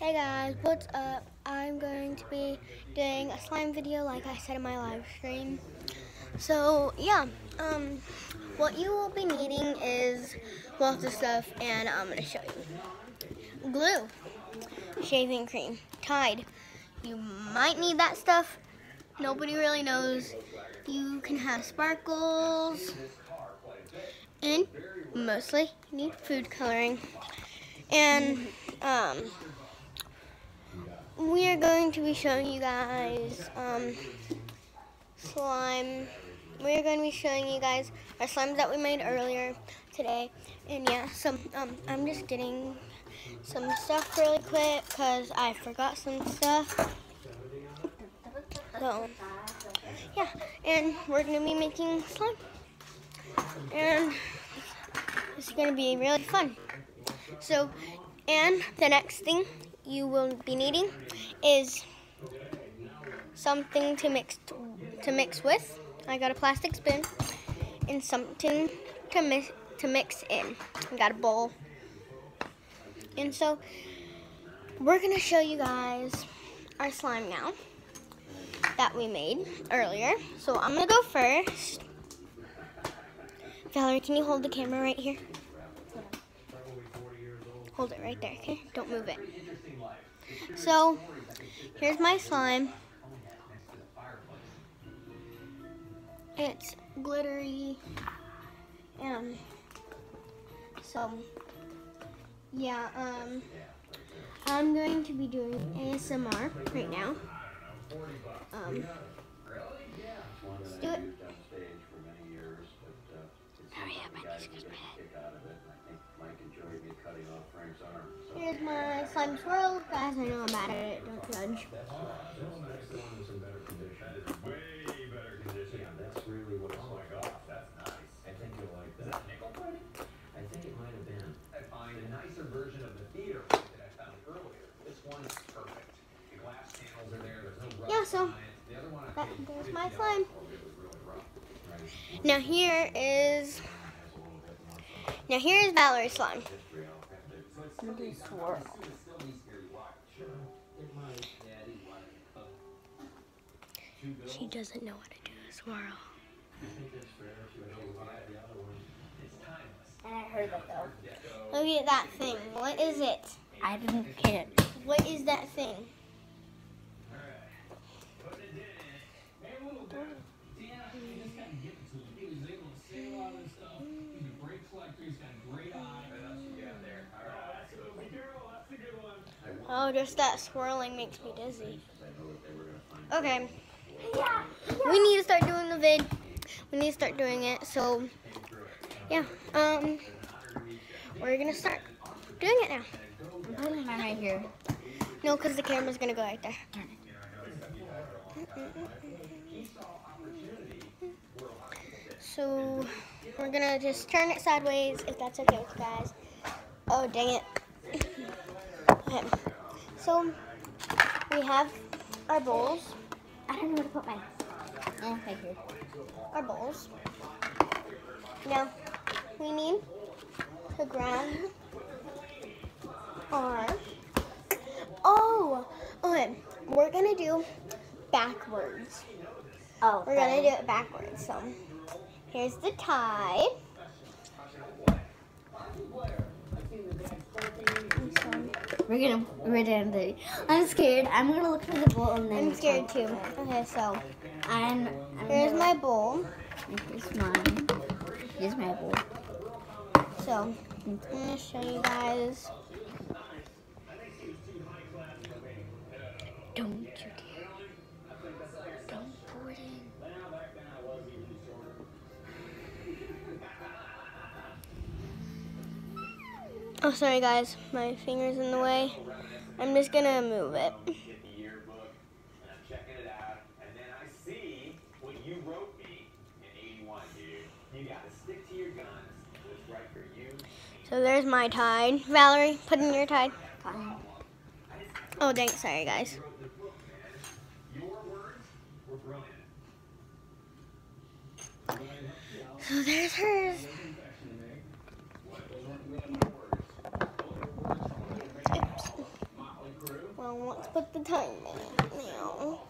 Hey guys, what's up? I'm going to be doing a slime video like I said in my live stream. So yeah, what you will be needing is lots of stuff, and I'm going to show you. Glue, shaving cream, Tide. You might need that stuff. Nobody really knows. You can have sparkles, and mostly you need food coloring. And we are going to be showing you guys slime. We're going to be showing you guys our slimes that we made earlier today. And yeah, I'm just getting some stuff really quick because I forgot some stuff. So yeah, and we're going to be making slime. And it's going to be really fun. So, and the next thing you will be needing is something to mix with. I got a plastic spoon and something to mix in. I got a bowl. And so we're gonna show you guys our slime now that we made earlier. So I'm gonna go first. Valerie, can you hold the camera right here? Hold it right there, okay? Don't move it. So here's my slime. It's glittery, and so yeah, I'm going to be doing ASMR right now. Let's do it. Hurry up, I need to scratch my head. Here's my slime swirl. Guys, I know I'm bad at it, don't judge. Yeah, so there's my slime. Now here is Valerie's slime. Swirl. She doesn't know how to do a swirl. And I heard that though. Look at that thing. What is it? I didn't get it. What is that thing? Oh, just that swirling makes me dizzy. Okay. We need to start doing the vid. We need to start doing it. So, yeah. We're gonna start doing it now. I'm putting mine right here. No, because the camera's gonna go right there. So we're gonna just turn it sideways, if that's okay with you guys. Oh, dang it. Okay. So we have our bowls. I don't know where to put mine. Right here. Our bowls. Now we need to grab our. Okay. We're gonna do backwards. Oh, We're gonna do it backwards. So here's the Tide. We're done. I'm scared. I'm gonna look for the bowl and then. I'm scared too. Okay, so I'm here's my bowl. Here's mine. Here's my bowl. So I'm gonna show you guys. Don't you dare. Don't pour it in. Oh, sorry guys, my finger's in the way. I'm just gonna move it. So there's my Tide. Valerie, put in your Tide. Fine. Oh, dang, sorry guys. So there's hers. Oops. let's put the time in now.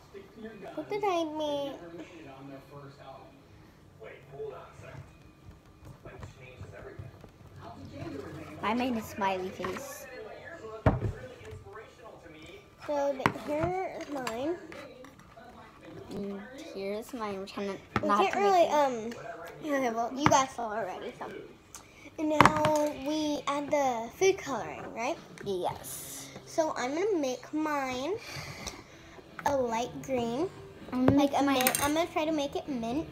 Put the time in. I made a smiley face. So here's mine. And here's mine. We're trying to We not can't to really, make okay, well, you guys saw already, so. And now we add the food coloring, right? Yes. So I'm gonna make mine a light green, I'm gonna like make a mine. mint. I'm gonna try to make it mint.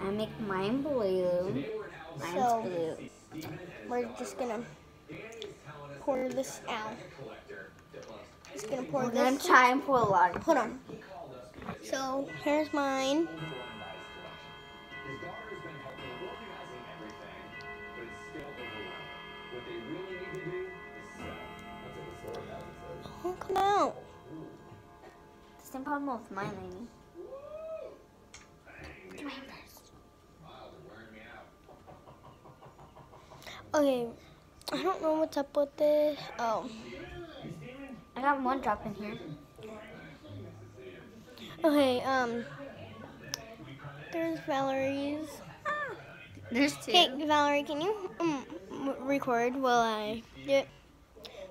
I make mine blue. Mine's So- blue. We're just gonna pour this out. Just gonna pour We're gonna this. try and pour a lot. Hold on. So here's mine. Oh, come out. The same problem with mine, lady. Okay, I don't know what's up with this. Oh, I got one drop in here. okay. There's Valerie's. There's two. Hey, Valerie, can you record while I do it?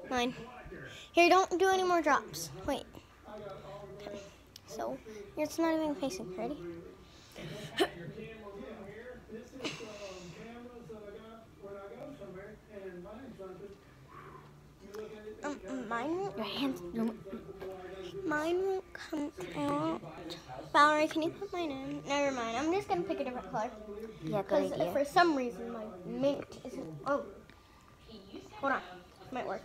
Mine. Here, don't do any more drops. Wait. Okay. So it's not even facing. Ready? Your hands. Mine won't come out. Valerie, can you put mine in? Never mind. I'm just gonna pick a different color. Yeah, Because good idea. for some reason my mint isn't. Oh, hold on. Might work.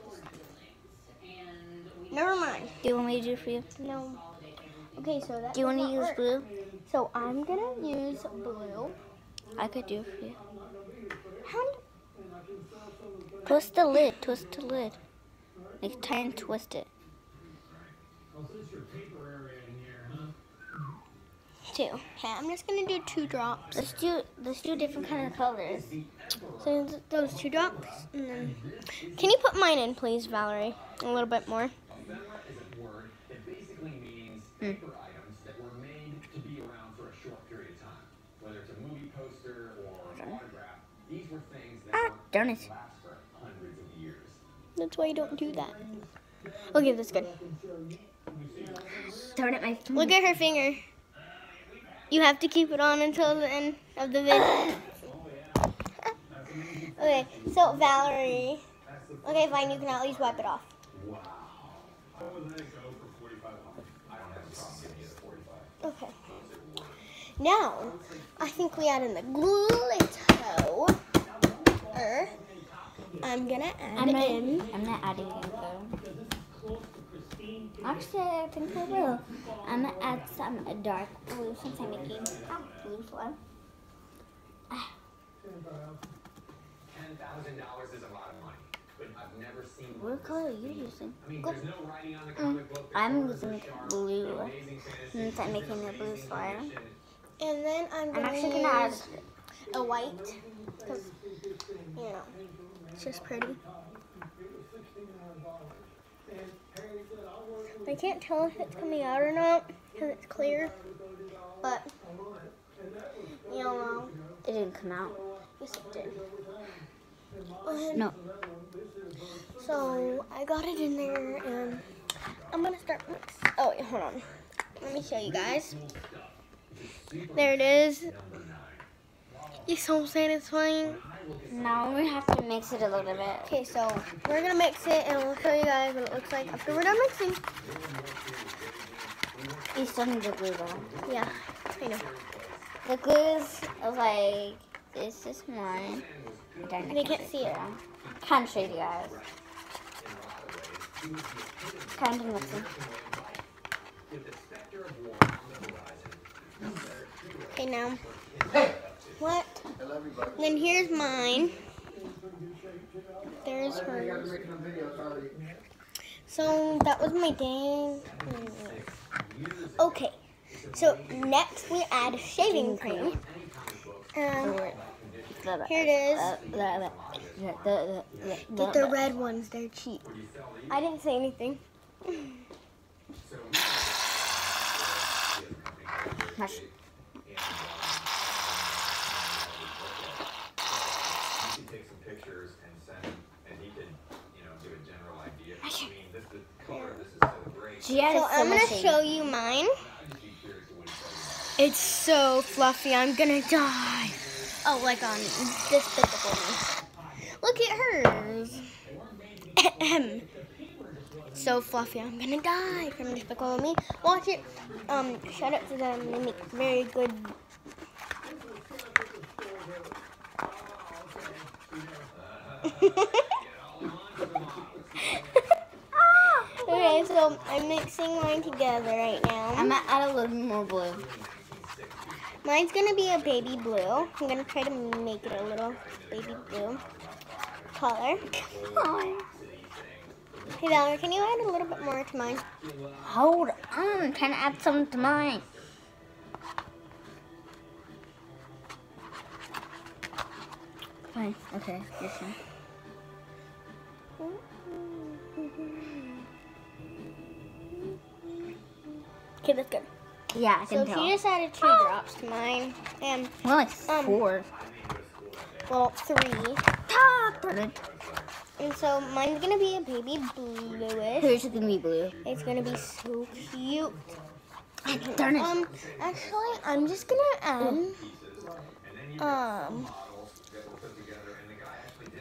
Never mind. Do you want me to do it for you? No. Okay, so that. Do you want to does not use work. blue? So I'm gonna use blue. I could do it for you. How? Twist the lid. Twist the lid. Like try and twist it. Two. Okay, I'm just gonna do 2 drops. Let's do different kind of colors. So those 2 drops, and then can you put mine in, please, Valerie? A little bit more. It basically means paper items that were made to be around for a short period of time. Whether it's a movie poster or an autograph, these were things that Darn it. last for hundreds of years. That's why you don't do that. Okay, that's good. Darn it, my Look at her finger. You have to keep it on until the end of the video. Okay, so Valerie. Okay, fine, you can at least wipe it off. Wow. What would that go for 4,500? I don't have a problem giving you the 45. Okay. Now, I think we add in the glitter. I'm gonna add in. I'm not adding it though. Actually, I think I will. I'm gonna add some dark blue since I'm making blue slime. $10,000 is a lot of money, but I've never seen. What color are you using? I mean, there's no writing on the comic book. I'm using blue since I'm making the blue slime. And then I'm I'm gonna actually gonna add use a white. Because, you know, it's just pretty. I can't tell if it's coming out or not because it's clear, but you'll know. It didn't come out. Yes, it did. No. So I got it in there, and I'm gonna start mixing. Oh wait, hold on. Let me show you guys. There it is. It's so satisfying. Now we have to mix it a little bit. Okay, so we're gonna mix it, and we'll show you guys what it looks like after we're done mixing. You still need the glue though. Yeah, I know. The glue is like this is one. They can't see it. Can't show you guys. Kind of mixing. Okay, now. What? Then here's mine. There's hers. So that was my day. Okay. So next we add shaving cream. Here it is. Get the red ones. They're cheap. I didn't say anything. So Hush. you could take some pictures and send him, and he could, give a general idea. I mean, the color of this is so great. She added So I'm gonna show you mine. I'd just be curious to what he says. It's so fluffy, I'm gonna die. Oh, like on Despicable Me. Look at hers. So fluffy, I'm gonna die from Despicable Me. Watch it. Shout out to them. They make very good. Okay, so I'm mixing mine together right now. I'm gonna add a little bit more blue. Mine's gonna be a baby blue. I'm gonna try to make it a little baby blue color. Hey Valerie, can you add a little bit more to mine? Hold on, I'm trying to add some to mine. Fine, okay, this one. Okay, that's good. Yeah, I So can she tell. just added 2 drops to mine, and Well, like 4. well, 3. Ah, darn it. And so mine's gonna be a baby bluish. Here's gonna be blue. It's gonna be so cute. Darn it. Actually, I'm just gonna add.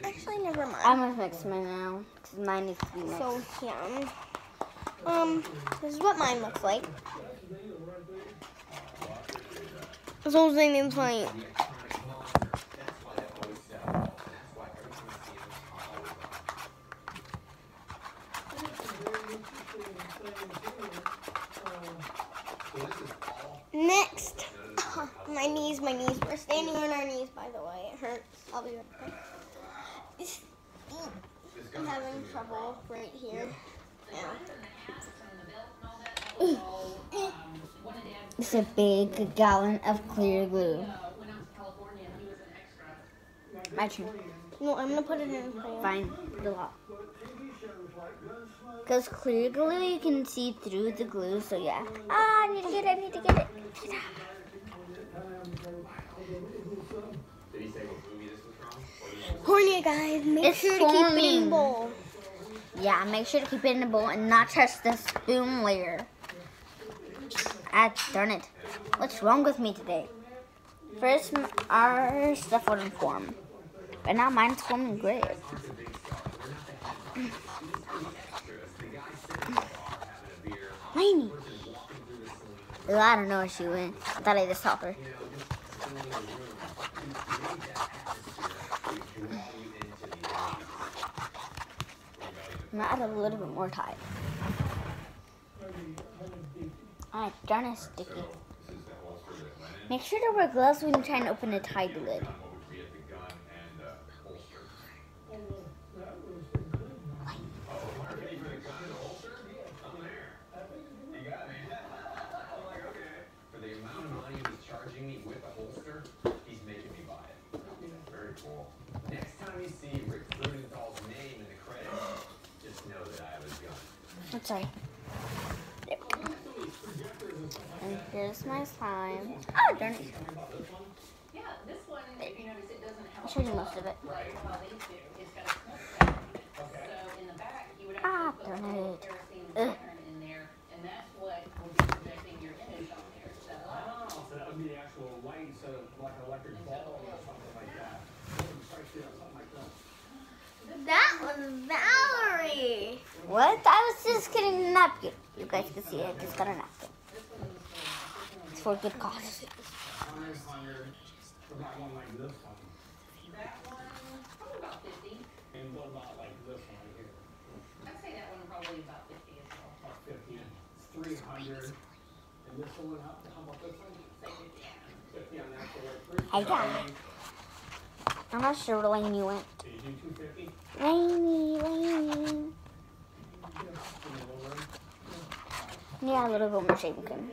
Actually, never mind. I'm gonna mix mine now, because mine needs to be mixed. So yeah. This is what mine looks like. This whole thing is like. Next, my knees. We're standing on our knees, by the way. It hurts. I'll be right back. I'm having trouble right here. Yeah. It's a big gallon of clear glue. My turn. No, I'm gonna put it in. Fine, the lot. Because clear glue, you can see through the glue, so yeah. Ah, I need to get it, Did he say what movie this was from? Cornea, guys, make It's sure to keep it in forming. the bowl. Yeah, make sure to keep it in the bowl and not touch the spoon layer. Ah, darn it. What's wrong with me today? First, our stuff wouldn't form. But now mine's forming great. Lainey. Ugh, I don't know where she went. I thought I just saw her. I'm gonna add a little bit more Tide. Ah, darn it, sticky. Make sure to wear gloves when you try and open a Tide lid. I'm sorry. There. And here's my slime. Oh, darn it. Yeah, this one, if you notice, it doesn't have I showed you most of it. while these do. It's got a small section. So in the back, you would Ah, actually put darn a little it. kerosene Ugh. lantern in there, and that's what will be projecting your image on there. So, Oh, so that would be the actual light instead of like an electric bulb or something like that. Something like that. That was Valerie. What? I was just getting a napkin. You guys can see it. I just got a napkin. It's for good cause. About one like this one. that one, probably about 50. And what about like this one right here? I'd say that one probably about 50 as well. About 50. It's 300. And this one, how about this one? Say 50. 50 on the actual I got it. I'm not sure where Lainey went. Did you do 250? Lainey. Yeah, a little bit more shaving cream.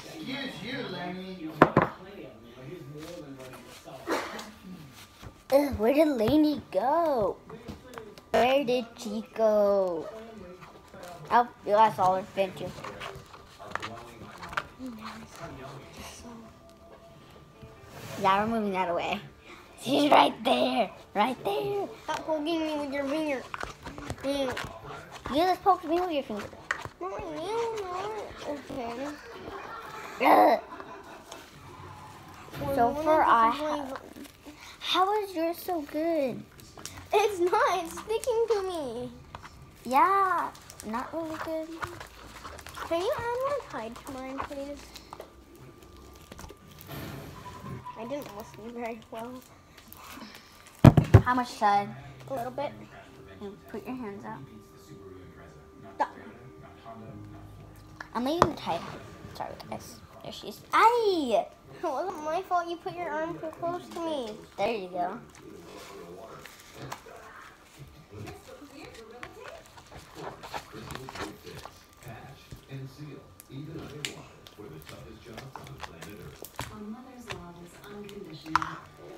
Excuse you, Lenny. You have plenty of them. He's more than what he sells. Ugh, where did Lainey go? Where did she go? Oh, you guys saw her, didn't you? Yeah, we're moving that away. She's right there. Right there. Stop poking me with your finger. Mm. You just poked me with your finger. Okay. Ugh. So Well, far, I how is yours so good? It's not. It's sticking to me. Yeah, not really good. Can you add more Tide to mine, please? I didn't listen very well. How much side? A little bit. Put your hands out. Stop. I'm leaving the Tide. Sorry, guys. There she is. Aye! It wasn't my fault you put your arm too close to me. There you go. And seal, even underwater, for the toughest jobs on planet Earth. A mother's love is unconditional.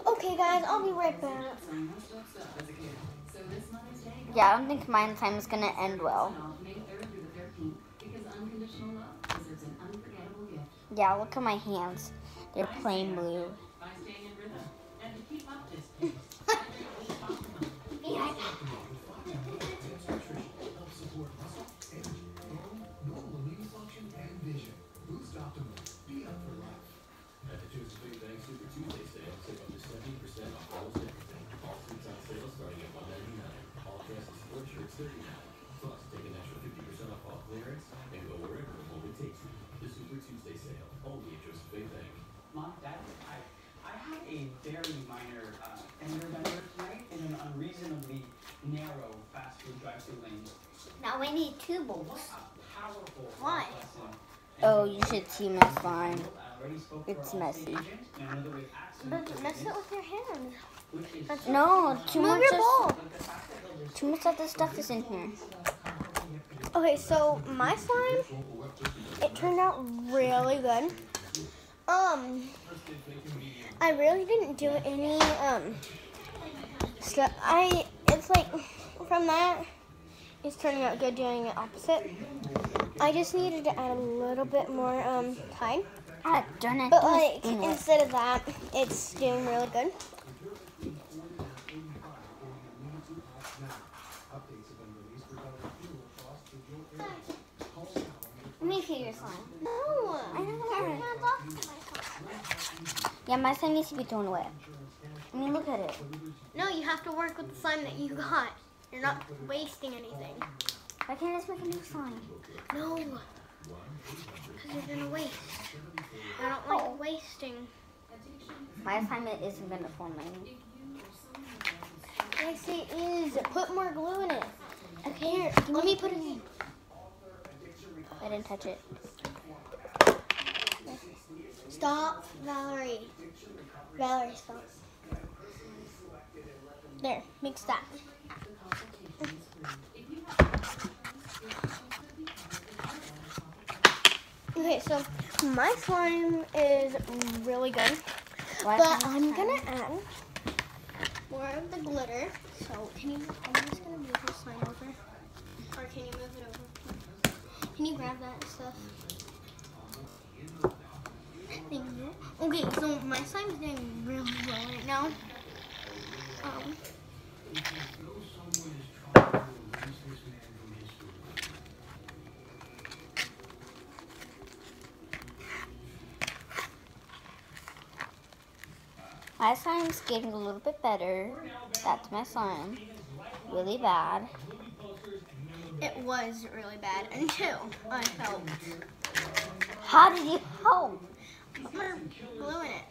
Okay, guys, I'll be right back. So this Mother's Day, Yeah, I don't think mine time is gonna end well. off May 3rd through the 13th, because unconditional love deserves an unforgettable gift. Yeah, look at my hands. They're plain blue. By staying in rhythm and to keep up this pace. Normal immune function and vision. Boost Optimum. Be up for life. At the Tuesday Big Bang Super Tuesday sale, save up to 70% off almost everything. All suits on sale starting at $199. All dresses, sport shirts, $39. Plus, take an extra 50% off all clearance and go wherever the moment takes you. The Super Tuesday sale, only at Joseph Big Bang. Mom, Dad, I had a very minor fender bender tonight in an unreasonably narrow fast food drive-thru lane. Now we need two bowls. What a powerful Why? lesson. Oh, you should see my slime. I already spoke to It's our messy. agent, and I know that we've But mess it with your hands. which is No, too Move much your bowl. Too much of the stuff is in here. Okay, so my slime, it turned out really good. I really didn't do any stuff. It's like from that, it's turning out good doing it opposite. I just needed to add a little bit more Tide, Ah, darn it. but like Dang it. instead of that, it's doing really good. Let me feel your slime. No, I don't want Yeah, my slime needs to be thrown away. I mean, look at it. No, you have to work with the slime that you got. You're not wasting anything. Why can't I just make a new slime? No, because you're gonna waste. I don't like wasting. My slime isn't gonna form any. Yes, it is. Put more glue in it. Okay, here, let me put it in. I didn't touch it. Stop, Valerie. Valerie, stop. There, mix that. Okay, so my slime is really good, Why but can't I I'm try? gonna add more of the glitter. So can you? I'm just gonna move the slime over, or can you move it over? Can you grab that stuff? Thank you. Okay, so my slime's doing really well right now. My slime's getting a little bit better. That's my slime. Really bad. It was really bad until I helped. How did you help? Put more glue in it.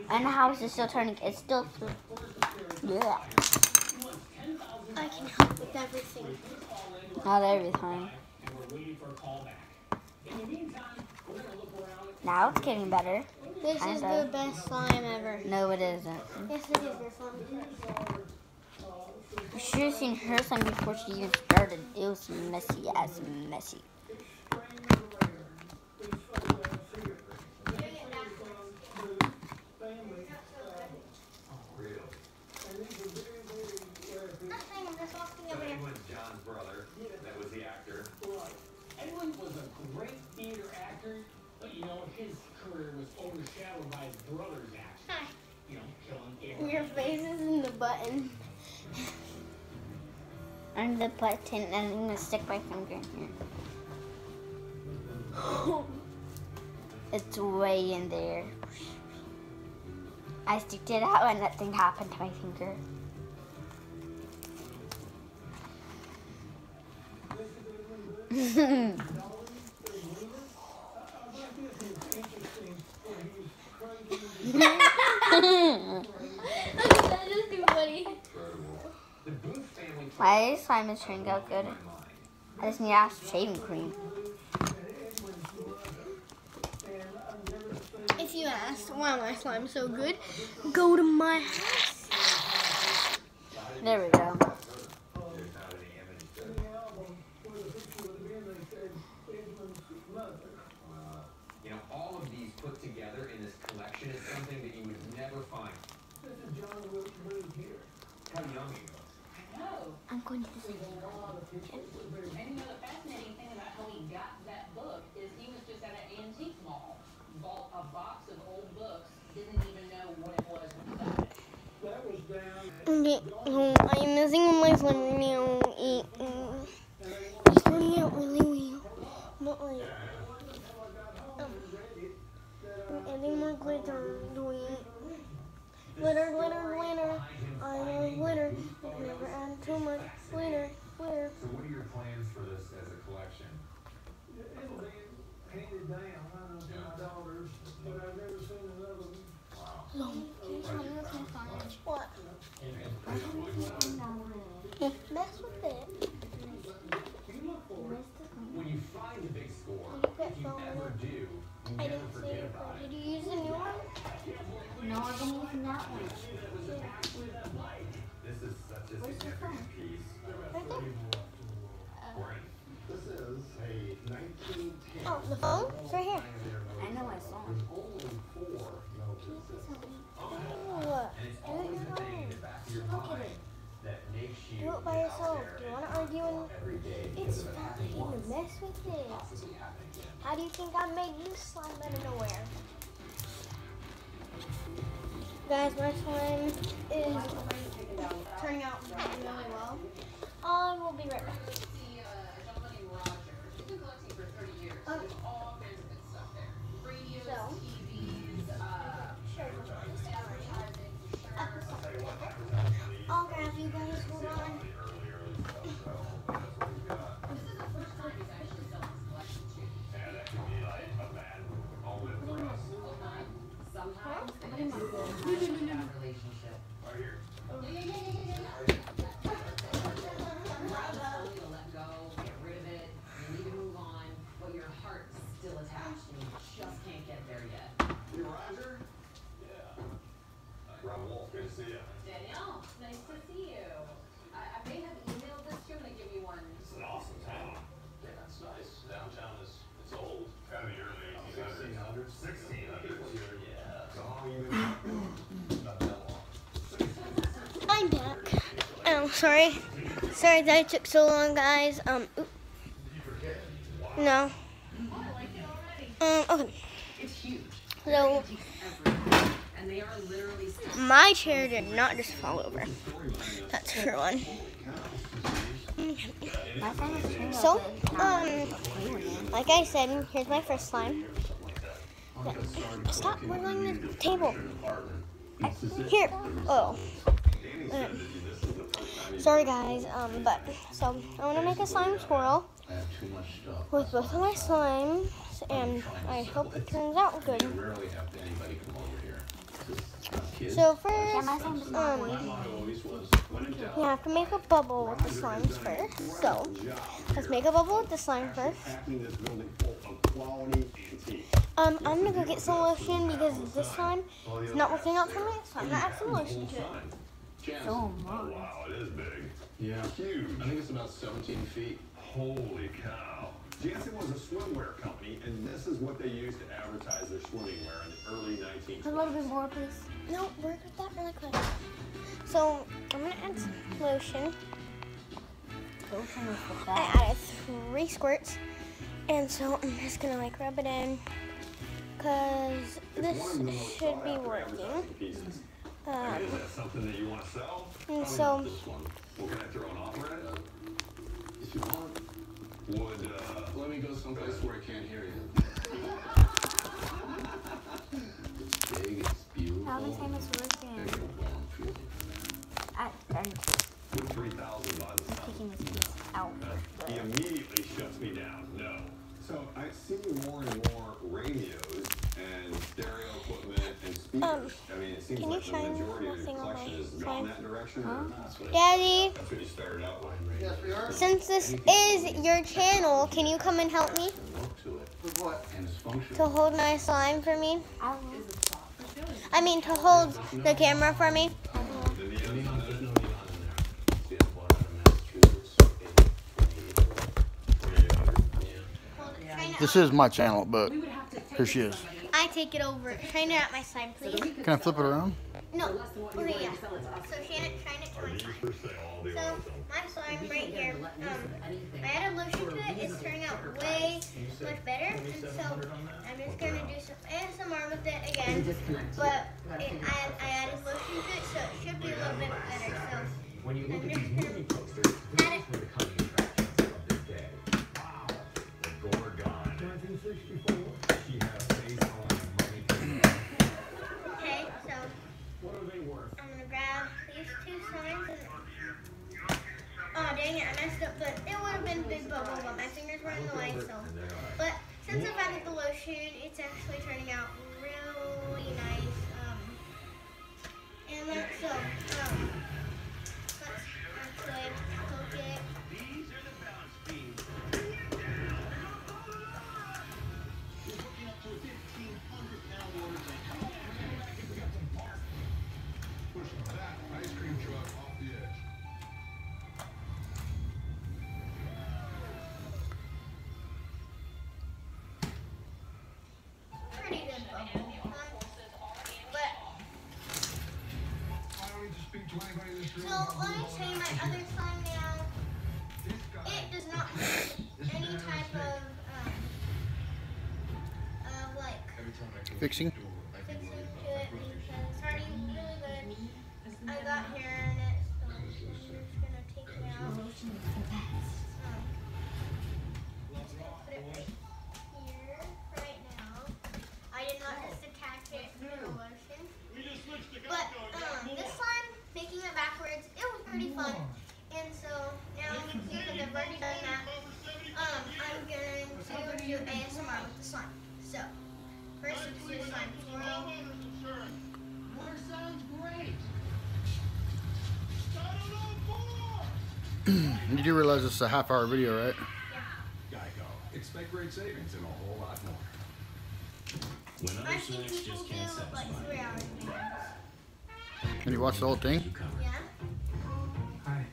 And how is it still turning? It's still. Yeah. I can help with everything. Not every time. Now it's getting better. This is Kinda. the best slime ever. No, it isn't. Yes, it is your slime. You should have seen her slime before she even started. It was messy as messy. his career was overshadowed by his brother's actions. Hi. You know, killing Abraham. Your face is in the button. Under the button, and I'm gonna stick my finger in here. It's way in there. I sticked it out and nothing happened to my finger. That is too funny. The Booth family Why is slime turning out good? I just need to ask shaving cream. If you asked why my slime's so good, go to my house. There we go. You know, all of these put together in this collection is something that you would never find. This is John Wilkes Booth here. How young he was. I know. I'm going to And you know the fascinating thing about how he got that book is he was just at an antique mall, bought a box of old books, didn't even know what it was when he got it. Okay, I'm messing with my slime now. It's turning out really well. But like, I'm adding more glitter. Glitter, glitter, glitter. I love glitter. Never add too much glitter, glitter. So what are your plans for this as a collection? It'll be handed down. I know from my daughters, but I've never seen another one. What? Mess with it. When you find a big score, You get if you phone. ever do, you I never didn't see forget it. about it. Did you use the new one? No, I've been using that one. This is such a significant piece. Right there. Great. This is a 1910. Oh, the phone? It's right here. I know I saw it. Only 4 notices. Oh, And it's always the thing in the back of your mind that makes you do it by get out yourself. there Do you and want to argue? every day It's because of it fine happening to once, mess with it. possibly happening again. How do you think I made you slime out of nowhere? Guys, my slime is turning out really well. I will be right back. See a gentleman named Roger. He's been collecting for 30 years. So there's all kinds of good stuff there. Radios, So. TVs, advertising, I'll grab you guys. Hold on. This is the first time he's actually selling his collection too. Sometimes the next that relationship. Rather than let go, get rid of it, you need to move on, but your heart's still attached and you just can't get there yet. You Roger? Yeah. Rob Wolf, good to see you. Danielle, nice to see you. I may have emailed this to you, I'm gonna give you one. It's an awesome town. Yeah, that's nice. Downtown it's old. Kind of the early 1800s. 1600s. Yeah. So how long you been Not that long. I'm back. Oh, sorry. Sorry that it took so long, guys. Oop. No. Okay. It's huge. So, And they are literally my chair did not just fall over. That's for one. My slime is turning out So, good. like I said, here's my first slime. Stop wiggling the table. Here. Oh. Sorry guys, but so I want to make a slime swirl with both of my slimes, and I hope it turns out good. Rarely have anybody come over here. So Yeah, my first, slime is not My motto always was, when in doubt, you have to make a bubble with the slimes first. So let's make a bubble with the slime first. Packing this building full of quality antiques. I'm gonna go get some lotion because this slime is not working out for me, so I'm gonna add some lotion to it. So much. Wow, it is big. Yeah, Huge. I think it's about 17 feet. Holy cow. Jansen was a swimwear company, and this is what they used to advertise their swimming wear in the early A 1920s. little bit more, please. No, work with that really quick. So I'm gonna add some lotion. Lotion is the I best. added 3 squirts, and so I'm just gonna like rub it in. because this should be working. Is that something that you want to sell? And so, Well, can I throw an offer at it? If you want. Would, let me go someplace where I can't hear you. It's big, it's beautiful. How the time is working? At 10. With 3,000 by the I'm taking this piece out. He immediately shuts me down. No. So I see more and more radios and stereo equipment and speakers. I mean, it seems can you like the shine majority of the your thing on my collection has gone slime? that direction. Or that's what Daddy, that's what you started out with. since this is your channel, can you come and help me Look to it. With what? And it's functional. to hold my slime for me? I will. I mean, to hold the camera for me. There's no neon in there. See, I bought out of Massachusetts. This is my channel, but here she is. I take it over. Shine it at my slime, please. Can I flip it around? No. Okay, yeah. So shine it to my slime. So my slime right here. I added lotion to it. It's turning out way much better. And so I'm just gonna do some ASMR with it again. But I added lotion to it, so it should be a little bit better. So When you look I'm at just these movie gonna posters, add it. they're the coming attractions of this day. Wow. The Gorgon. 1964. She has face on money. Okay, so What are they worth? I'm gonna grab these two slimes and oh dang it, I messed up, but it would have been big bubble, but my fingers were in the way, so. But since I've added the lotion, it's actually turning out really nice. And then so, let's actually cook it. Pushing that ice cream truck off the edge. Pretty good bubble. But I don't need to speak to anybody in this room. so let me show you my other slime now. This guy. It does not have any type of like Fixing. fixing to it because it's already really good. I got hair in it, so I'm just gonna take it out. Just gonna put it right here, right now. I did not just attach it to the lotion. But this slime, making it backwards, it was pretty fun. And so now, because I've already done that, I'm going to do ASMR with the slime. So, first let's do slime swirl. You do realize it's a half-hour video, right? Geico. Expect great savings and a whole lot more. I've seen people do like 3 hours videos. Can you watch the whole thing? Yeah? Hi.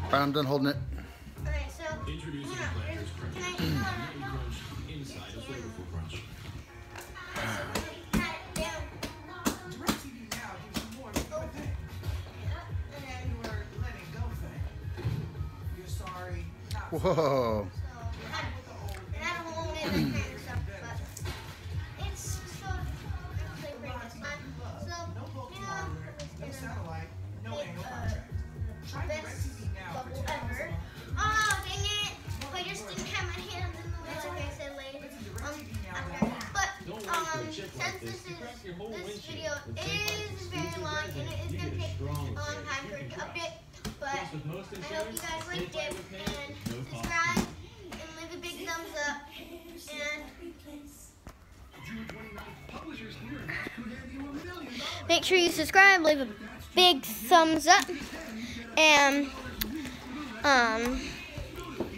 Alright, I'm done holding it. Alright, so, can I Inside a flavorful crunch. pat it down? DirecTV Now gives you more than one thing. And then, You were letting go thing. You're sorry. Not Whoa. so, and I don't hold it like that and stuff, but it's so actually pretty good slime. So, now, I'm no just gonna satellite, no make annual contract. Try best DirecTV Now for bubble 10 months ever. a month. Oh, dang it! I just didn't have my hands in the way like I said later. But since this video is very long and it is going to take a long time for it to update, but I hope you guys liked it and subscribe and leave a big thumbs up and make sure you subscribe, leave a big thumbs up, and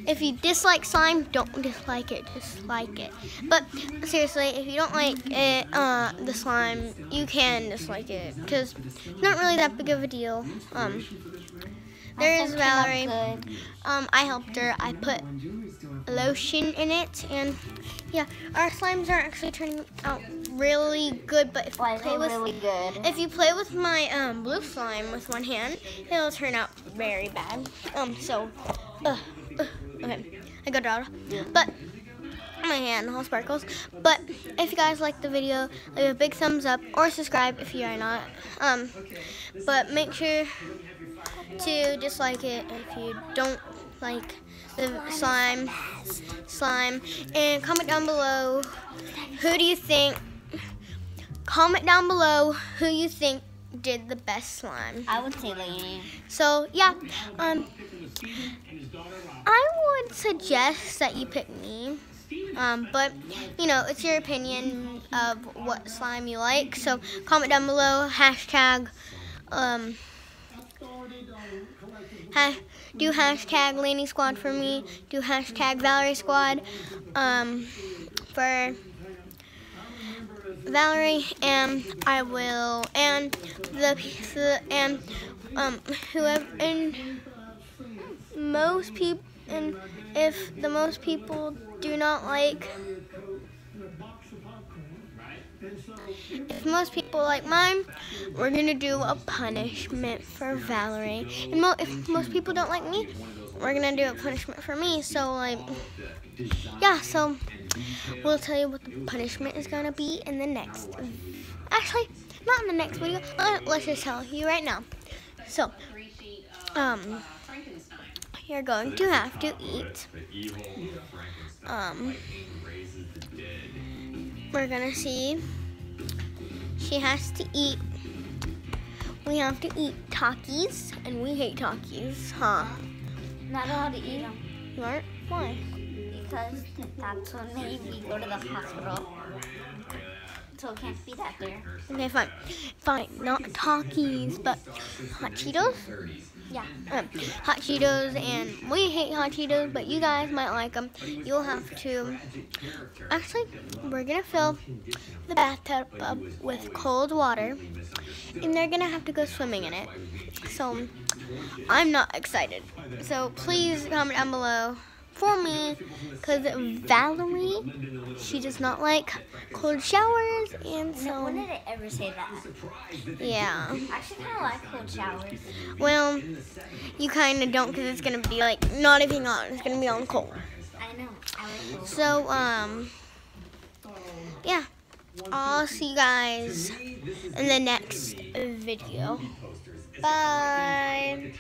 if you dislike slime, don't dislike it, just like it. But seriously, if you don't like it, the slime, you can dislike it because it's not really that big of a deal. There is Valerie. I helped her. I put lotion in it, and yeah, our slimes are actually turning out really good. But if you Like, play with really good. if you play with my blue slime with one hand, it'll turn out very bad. Okay, I got it out. But my hand all sparkles. But if you guys like the video, leave a big thumbs up or subscribe if you are not. But make sure to dislike it if you don't like the slime, and comment down below who you think did the best slime. I would say Lainey. So yeah, I would suggest that you pick me. But you know, it's your opinion of what slime you like. So comment down below, hashtag do hashtag Lainey Squad for me, do hashtag Valerie Squad for Valerie, and I will, and whoever, and most people, and if the most people do not like, if most people like mine, we're gonna do a punishment for Valerie. And if most people don't like me, we're gonna do a punishment for me. So like, yeah. So we'll tell you what the punishment is gonna be in the next. Actually, not in the next video. Let's just tell you right now. So, you're going to have to eat. We're gonna see. She has to eat. We have to eat Takis, and we hate Takis, huh? Not allowed to eat them. You aren't? Why? Because that's what made me go to the hospital. So it can't be that there. Okay, fine. Fine, not Takis, but Hot Cheetos? Yeah. Hot Cheetos, and we hate Hot Cheetos, but you guys might like them. You'll have to. Actually, we're gonna fill the bathtub up with cold water, and they're gonna have to go swimming in it. So I'm not excited. So please comment down below for me, because Valerie, she does not like cold showers, and so. When did I ever say that? Yeah. I actually kind of like cold showers. Well, you kind of don't, because it's going to be like not even on. It's going to be on cold. I know. I like cold. So, yeah. I'll see you guys in the next video. Bye.